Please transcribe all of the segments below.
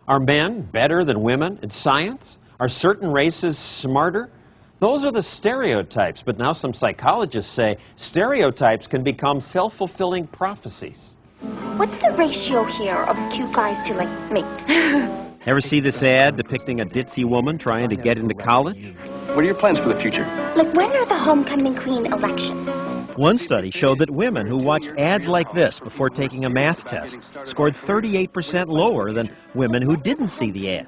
Are men better than women in science? Are certain races smarter? Those are the stereotypes, but now some psychologists say stereotypes can become self-fulfilling prophecies. What's the ratio here of cute guys to, like, me? Ever see this ad depicting a ditzy woman trying to get into college? What are your plans for the future? Like, when are the homecoming queen elections? One study showed that women who watched ads like this before taking a math test scored 38% lower than women who didn't see the ad.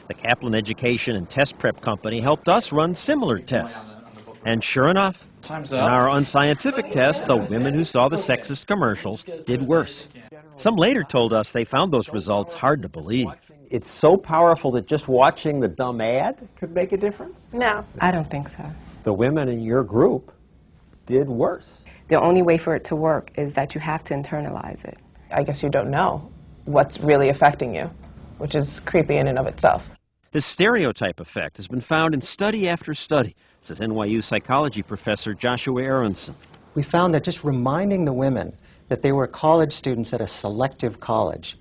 The Kaplan Education and Test Prep Company helped us run similar tests. And sure enough, in our unscientific test, the women who saw the sexist commercials did worse. Some later told us they found those results hard to believe. It's so powerful that just watching the dumb ad could make a difference? No. I don't think so. The women in your group did worse. The only way for it to work is that you have to internalize it. I guess you don't know what's really affecting you, which is creepy in and of itself. This stereotype effect has been found in study after study, says NYU psychology professor Joshua Aronson. We found that just reminding the women that they were college students at a selective college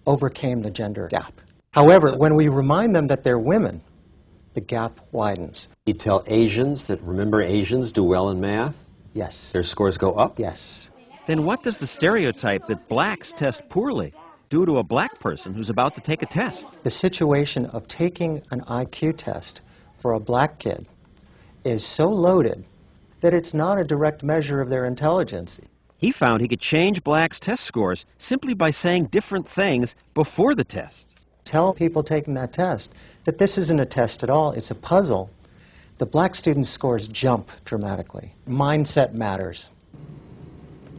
overcame the gender gap. However, when we remind them that they're women, the gap widens. You tell Asians that, remember, Asians do well in math? Yes. Their scores go up? Yes. Then what does the stereotype that blacks test poorly do to a black person who's about to take a test? The situation of taking an IQ test for a black kid is so loaded that it's not a direct measure of their intelligence. He found he could change blacks' test scores simply by saying different things before the test. Tell people taking that test that this isn't a test at all, it's a puzzle. The black students' scores jump dramatically. Mindset matters.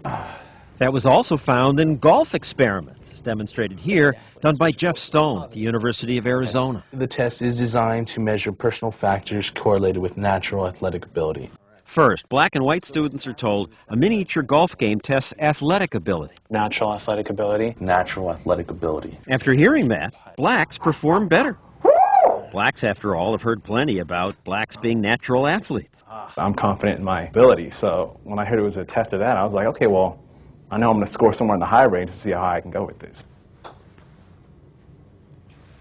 That was also found in golf experiments, as demonstrated here, done by Jeff Stone at the University of Arizona. The test is designed to measure personal factors correlated with natural athletic ability. First, black and white students are told a miniature golf game tests athletic ability. Natural athletic ability. Natural athletic ability. After hearing that, blacks perform better. Blacks, after all, have heard plenty about blacks being natural athletes. I'm confident in my ability, so when I heard it was a test of that, I was like, okay, well, I know I'm going to score somewhere in the high range to see how high I can go with this.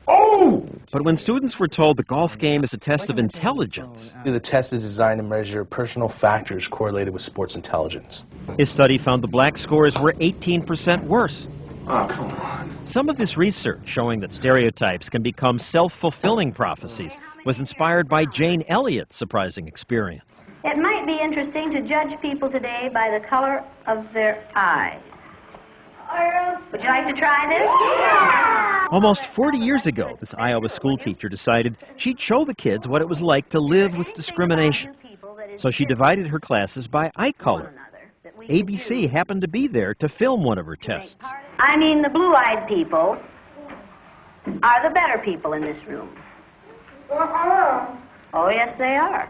Oh! But when students were told the golf game is a test of intelligence, The test is designed to measure personal factors correlated with sports intelligence. his study found the black scores were 18% worse. Oh, come on. Some of this research showing that stereotypes can become self-fulfilling prophecies was inspired by Jane Elliott's surprising experience. It might be interesting to judge people today by the color of their eyes. Would you like to try this? Yeah! Almost 40 years ago, this Iowa schoolteacher decided she'd show the kids what it was like to live with discrimination. So she divided her classes by eye color. ABC happened to be there to film one of her tests. I mean, the blue-eyed people are the better people in this room. Oh, yes, they are.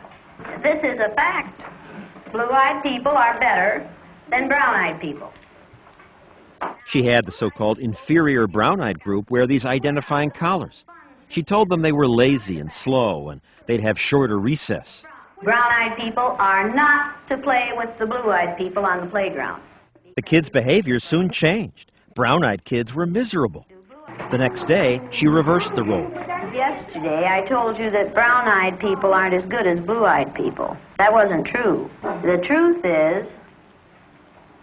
This is a fact. Blue-eyed people are better than brown-eyed people. She had the so-called inferior brown-eyed group wear these identifying collars. She told them they were lazy and slow and they'd have shorter recess. Brown-eyed people are not to play with the blue-eyed people on the playground. The kids' behavior soon changed. Brown-eyed kids were miserable. The next day, she reversed the roles. Yesterday, I told you that brown-eyed people aren't as good as blue-eyed people. That wasn't true. The truth is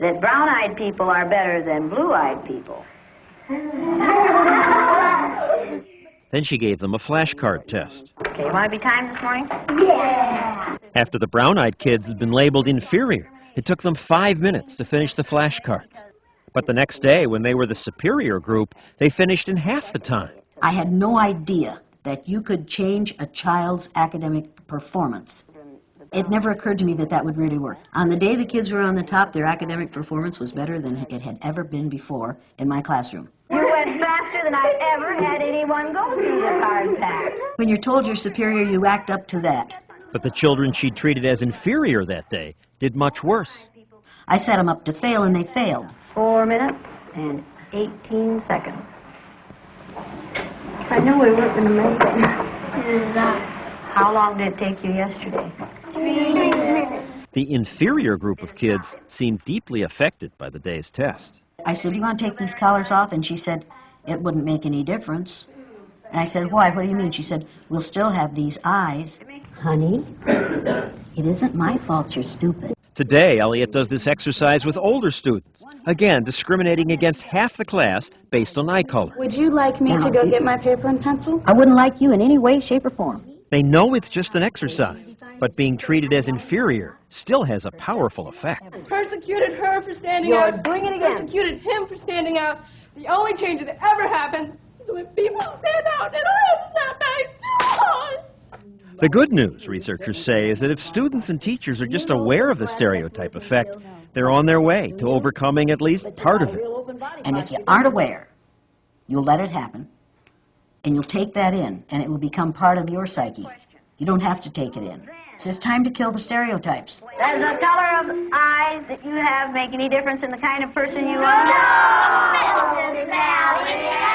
that brown-eyed people are better than blue-eyed people. Then she gave them a flashcard test. Okay, you want to be timed this morning? Yeah! After the brown-eyed kids had been labeled inferior, it took them 5 minutes to finish the flashcards. But the next day, when they were the superior group, they finished in half the time. I had no idea that you could change a child's academic performance. It never occurred to me that that would really work. On the day the kids were on the top, their academic performance was better than it had ever been before in my classroom. You went faster than I've ever had anyone go through the card pack. When you're told you're superior, you act up to that. But the children she'd treated as inferior that day did much worse. I set them up to fail, and they failed. 4 minutes and 18 seconds. I know we weren't going to make it. How long did it take you yesterday? 3 minutes. The inferior group of kids seemed deeply affected by the day's test. I said, "You want to take these collars off?" And she said, it wouldn't make any difference. And I said, why? What do you mean? She said, we'll still have these eyes. Honey, it isn't my fault you're stupid. Today, Elliot does this exercise with older students, again discriminating against half the class based on eye color. Would you like me to go get my paper and pencil? I wouldn't like you in any way, shape, or form. They know it's just an exercise, but being treated as inferior still has a powerful effect. Persecuted her for standing out. You're doing it again. Persecuted him for standing out. The only change that ever happens is when people stand out, and I stand out. The good news, researchers say, is that if students and teachers are just aware of the stereotype effect, they're on their way to overcoming at least part of it. And if you aren't aware, you'll let it happen, and you'll take that in, and it will become part of your psyche. You don't have to take it in. It's time to kill the stereotypes. Does the color of eyes that you have make any difference in the kind of person you are? No, Mrs. Sally.